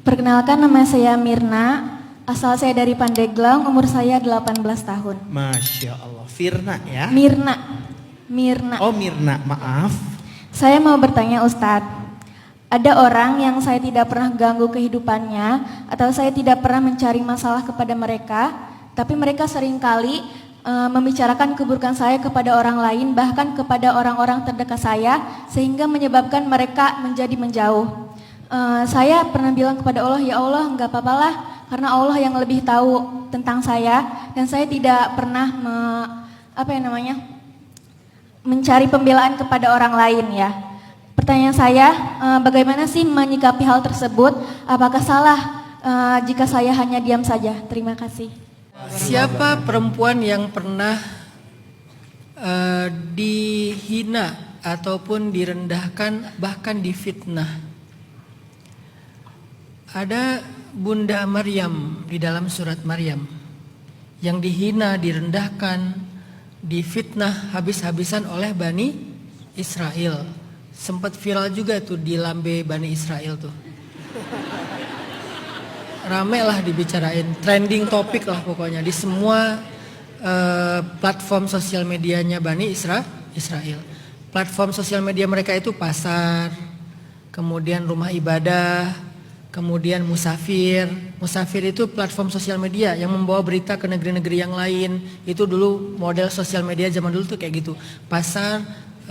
Perkenalkan, nama saya Mirna, asal saya dari Pandeglang, umur saya 18 tahun. Masya Allah. Firna ya? Mirna. Mirna. Oh Mirna, maaf. Saya mau bertanya Ustadz, ada orang yang saya tidak pernah ganggu kehidupannya atau saya tidak pernah mencari masalah kepada mereka, tapi mereka seringkali membicarakan keburukan saya kepada orang lain, bahkan kepada orang-orang terdekat saya, sehingga menyebabkan mereka menjadi menjauh. Saya pernah bilang kepada Allah, ya Allah, enggak apa-apalah, karena Allah yang lebih tahu tentang saya, dan saya tidak pernah mencari pembelaan kepada orang lain ya. Pertanyaan saya, bagaimana sih menyikapi hal tersebut? Apakah salah jika saya hanya diam saja? Terima kasih. Siapa perempuan yang pernah dihina ataupun direndahkan, bahkan difitnah? Ada Bunda Maryam di dalam surat Maryam yang dihina, direndahkan, difitnah habis-habisan oleh Bani Israel. Sempat viral juga tuh di lambe Bani Israel tuh. Rame lah dibicarain, trending topik lah pokoknya di semua platform sosial medianya Bani Israel. Platform sosial media mereka itu pasar, kemudian rumah ibadah, kemudian musafir. Musafir itu platform sosial media yang membawa berita ke negeri-negeri yang lain. Itu dulu model sosial media zaman dulu tuh kayak gitu. Pasar,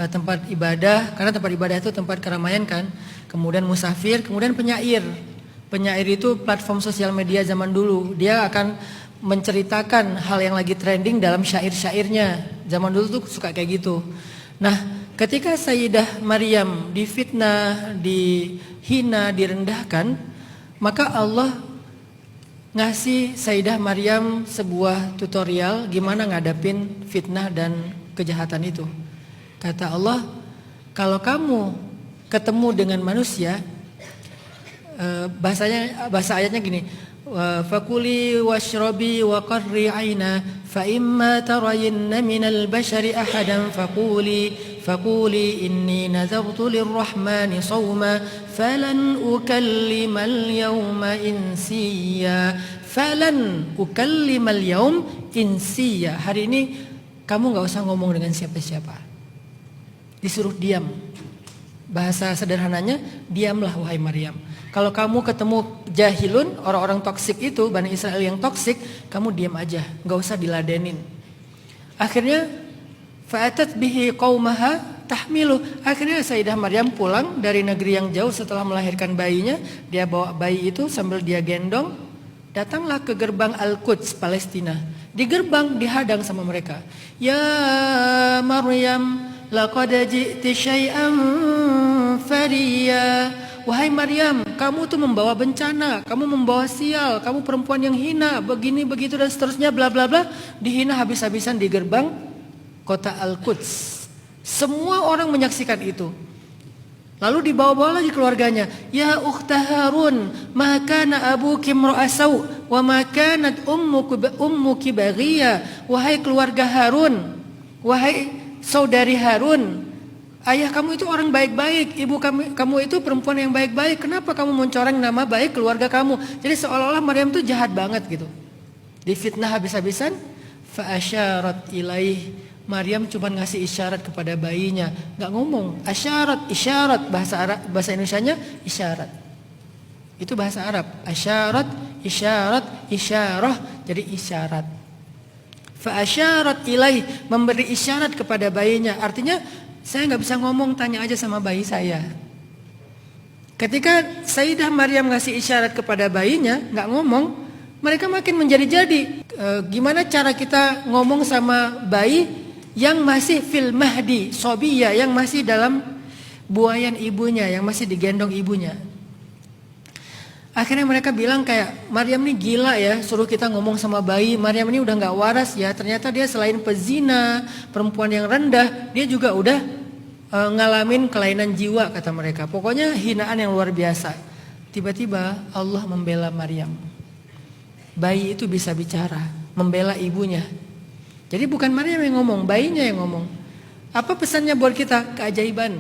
tempat ibadah, karena tempat ibadah itu tempat keramaian kan. Kemudian musafir, kemudian penyair. Penyair itu platform sosial media zaman dulu. Dia akan menceritakan hal yang lagi trending dalam syair-syairnya. Zaman dulu tuh suka kayak gitu. Nah, ketika Sayyidah Maryam difitnah, dihina, direndahkan, maka Allah ngasih Sayyidah Maryam sebuah tutorial gimana ngadapin fitnah dan kejahatan itu. Kata Allah, kalau kamu ketemu dengan manusia, bahasa ayatnya gini, fakuli washrabi wa qarri aina fa imma tarayinna minal bashari ahadan fakuli inni nazartu lirrahmani sawma falan ukallimal yawma insiya insiya. Hari ini kamu gak usah ngomong dengan siapa-siapa, disuruh diam. Bahasa sederhananya, diamlah wahai Maryam. Kalau kamu ketemu jahilun, orang-orang toksik itu, Bani Israel yang toksik, kamu diam aja, gak usah diladenin. Akhirnya fa'atat bihi qaumaha tahmilu. Akhirnya Sayyidah Maryam pulang dari negeri yang jauh setelah melahirkan bayinya. Dia bawa bayi itu sambil dia gendong, datanglah ke gerbang Al-Quds, Palestina. Di gerbang dihadang sama mereka. Ya Maryam, laqad ji'ti syai'an fariya. Wahai Maryam, kamu tuh membawa bencana, kamu membawa sial, kamu perempuan yang hina, begini begitu dan seterusnya, bla bla bla. Dihina habis-habisan di gerbang kota Al-Quds. Semua orang menyaksikan itu. Lalu dibawa-bawa lagi keluarganya. Ya ukhta Harun, ma kana abuki imra'asau wa ma kanat ummuki baghiya. Wahai keluarga Harun, wahai saudari Harun, ayah kamu itu orang baik-baik, ibu kamu itu perempuan yang baik-baik. Kenapa kamu mencoreng nama baik keluarga kamu? Jadi seolah-olah Maryam itu jahat banget gitu. Difitnah habis-habisan. Fa asyarat ilaih. Maryam cuma ngasih isyarat kepada bayinya, nggak ngomong. Asyarat, isyarat, bahasa Indonesianya isyarat. Itu bahasa Arab. Asyarat, isyarat, isyarah, jadi isyarat. Fa asyarat ilaih, memberi isyarat kepada bayinya. Artinya saya nggak bisa ngomong, tanya aja sama bayi saya. Ketika Sayyidah Maryam ngasih isyarat kepada bayinya, nggak ngomong, mereka makin menjadi-jadi. Gimana cara kita ngomong sama bayi yang masih fil mahdi sobiyah, yang masih dalam buayan ibunya, yang masih digendong ibunya? Akhirnya mereka bilang kayak, Maryam ini gila ya, suruh kita ngomong sama bayi. Maryam ini udah gak waras ya. Ternyata dia selain pezina, perempuan yang rendah, dia juga udah ngalamin kelainan jiwa, kata mereka. Pokoknya hinaan yang luar biasa. Tiba-tiba Allah membela Maryam. Bayi itu bisa bicara, membela ibunya. Jadi bukan Maryam yang ngomong, bayinya yang ngomong. Apa pesannya buat kita? Keajaiban.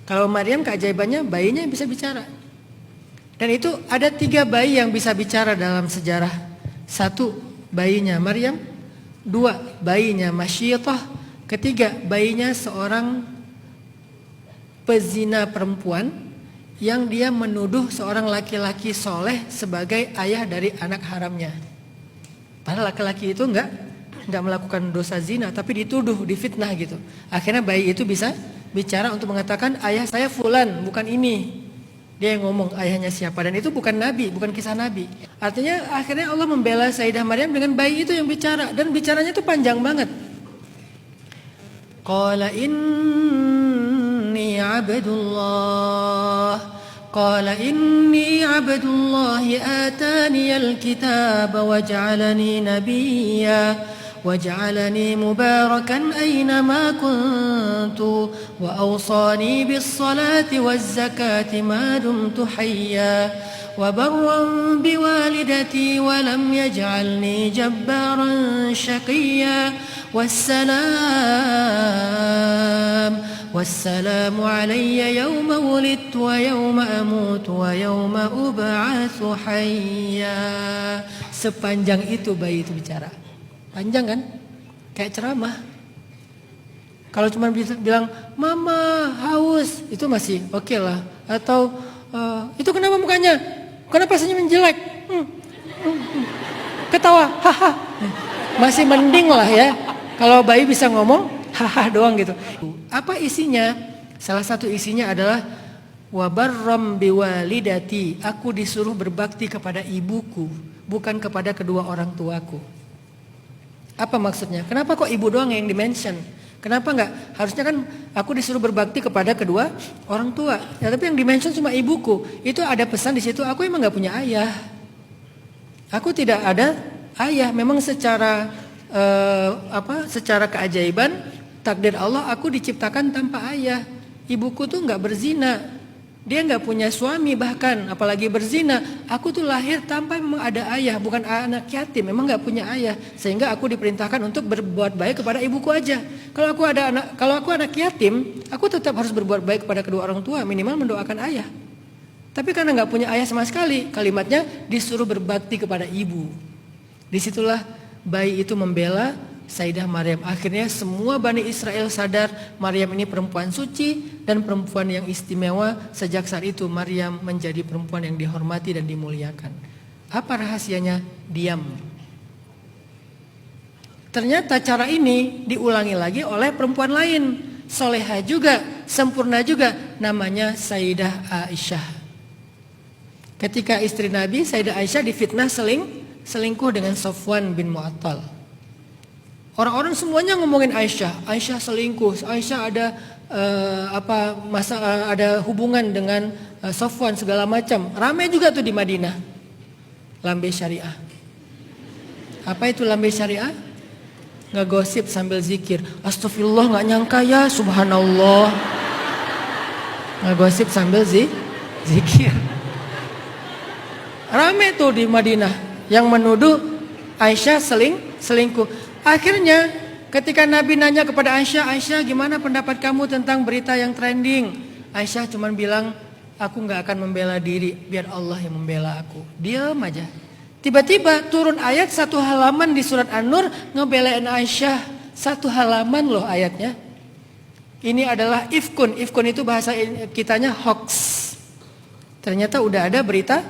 Kalau Maryam keajaibannya, bayinya yang bisa bicara. Dan itu ada 3 bayi yang bisa bicara dalam sejarah. 1, bayinya Maryam. 2, bayinya Masyiatah. 3, bayinya seorang pezina perempuan yang dia menuduh seorang laki-laki soleh sebagai ayah dari anak haramnya. Padahal laki-laki itu enggak melakukan dosa zina, tapi dituduh, difitnah gitu. Akhirnya bayi itu bisa bicara untuk mengatakan ayah saya fulan, bukan ini. Dia yang ngomong ayahnya siapa, dan itu bukan nabi, bukan kisah nabi. Artinya akhirnya Allah membela Sayyidah Maryam dengan bayi itu yang bicara, dan bicaranya itu panjang banget. Qala inni abdullah ataniyal kitaba waj'alani nabiyya وجعلني مباركا أينما كنت وأوصاني بالصلاة والزكاة ما دمت حيا وبرا بوالدتي ولم يجعلني جبارا شقيا والسلام علي يوم ولدت ويوم أموت ويوم أبعث حيا. Sepanjang itu bayi itu bicara. Panjang kan? Kayak ceramah. Kalau cuma bilang mama haus, itu masih oke lah. Atau itu kenapa mukanya? Kenapa senyum jelek? Ketawa, haha. Masih mending lah ya. Kalau bayi bisa ngomong haha doang gitu. Apa isinya? Salah satu isinya adalah wabarram biwalidati. Aku disuruh berbakti kepada ibuku, bukan kepada kedua orang tuaku. Apa maksudnya? Kenapa kok ibu doang yang dimention? Kenapa enggak? Harusnya kan aku disuruh berbakti kepada kedua orang tua. Ya, tapi yang dimention cuma ibuku. Itu ada pesan di situ. Aku emang enggak punya ayah. Aku tidak ada ayah. Memang secara secara keajaiban takdir Allah aku diciptakan tanpa ayah. Ibuku tuh enggak berzina. Dia nggak punya suami bahkan, apalagi berzina. Aku tuh lahir tanpa memang ada ayah, bukan anak yatim, memang nggak punya ayah. Sehingga aku diperintahkan untuk berbuat baik kepada ibuku aja. Kalau aku anak yatim, aku tetap harus berbuat baik kepada kedua orang tua, minimal mendoakan ayah. Tapi karena nggak punya ayah sama sekali, kalimatnya disuruh berbakti kepada ibu. Disitulah bayi itu membela Sayyidah Maryam. Akhirnya semua Bani Israel sadar Maryam ini perempuan suci dan perempuan yang istimewa. Sejak saat itu Maryam menjadi perempuan yang dihormati dan dimuliakan. Apa rahasianya? Diam. Ternyata cara ini diulangi lagi oleh perempuan lain, soleha juga, sempurna juga, namanya Sayyidah Aisyah. Ketika istri Nabi, Sayyidah Aisyah difitnah selingkuh dengan Sofwan bin Mu'attal. Orang-orang semuanya ngomongin Aisyah. Aisyah selingkuh. Aisyah ada ada hubungan dengan Sofwan segala macam. Ramai juga tuh di Madinah. Lambe syariah. Apa itu lambe syariah? Ngegosip sambil zikir. Astagfirullah, nggak nyangka ya, subhanallah. Ngegosip sambil zikir. Ramai tuh di Madinah yang menuduh Aisyah selingkuh. Akhirnya ketika Nabi nanya kepada Aisyah, Aisyah gimana pendapat kamu tentang berita yang trending? Aisyah cuma bilang, aku gak akan membela diri, biar Allah yang membela aku. Diam aja. Tiba-tiba turun ayat 1 halaman di surat An-Nur ngebelain Aisyah. 1 halaman loh ayatnya. Ini adalah ifkun. Ifkun itu bahasa kitanya hoax. Ternyata udah ada berita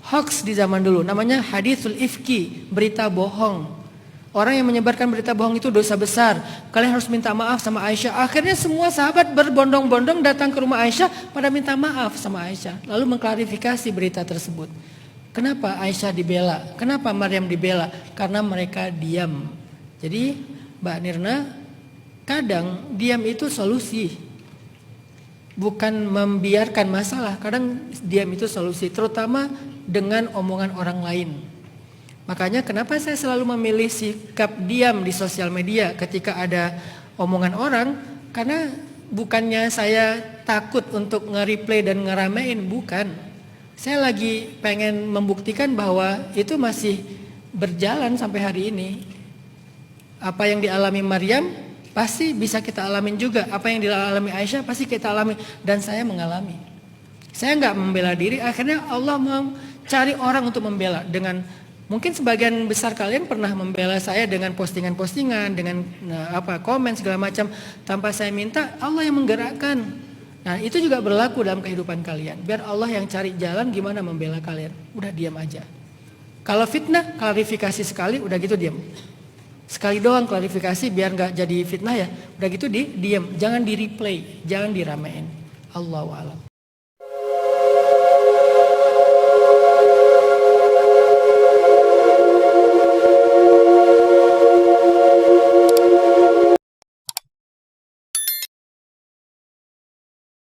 hoax di zaman dulu. Namanya haditsul ifki, berita bohong. Orang yang menyebarkan berita bohong itu dosa besar. Kalian harus minta maaf sama Aisyah. Akhirnya semua sahabat berbondong-bondong datang ke rumah Aisyah pada minta maaf sama Aisyah. Lalu mengklarifikasi berita tersebut. Kenapa Aisyah dibela? Kenapa Maryam dibela? Karena mereka diam. Jadi Mbak Nirna, kadang diam itu solusi. Bukan membiarkan masalah. Kadang diam itu solusi. Terutama dengan omongan orang lain. Makanya kenapa saya selalu memilih sikap diam di sosial media ketika ada omongan orang. Karena bukannya saya takut untuk nge-replay dan ngeramein, bukan. Saya lagi pengen membuktikan bahwa itu masih berjalan sampai hari ini. Apa yang dialami Maryam pasti bisa kita alamin juga. Apa yang dialami Aisyah pasti kita alami. Dan saya mengalami. Saya nggak membela diri, akhirnya Allah mau cari orang untuk membela dengan mungkin sebagian besar kalian pernah membela saya dengan postingan-postingan, dengan komen segala macam tanpa saya minta, Allah yang menggerakkan. Nah, itu juga berlaku dalam kehidupan kalian. Biar Allah yang cari jalan gimana membela kalian. Udah diam aja. Kalau fitnah, klarifikasi sekali, udah gitu diam. Sekali doang klarifikasi biar nggak jadi fitnah ya. Udah gitu diam, jangan di replay, jangan diramein. Allahu a'lam.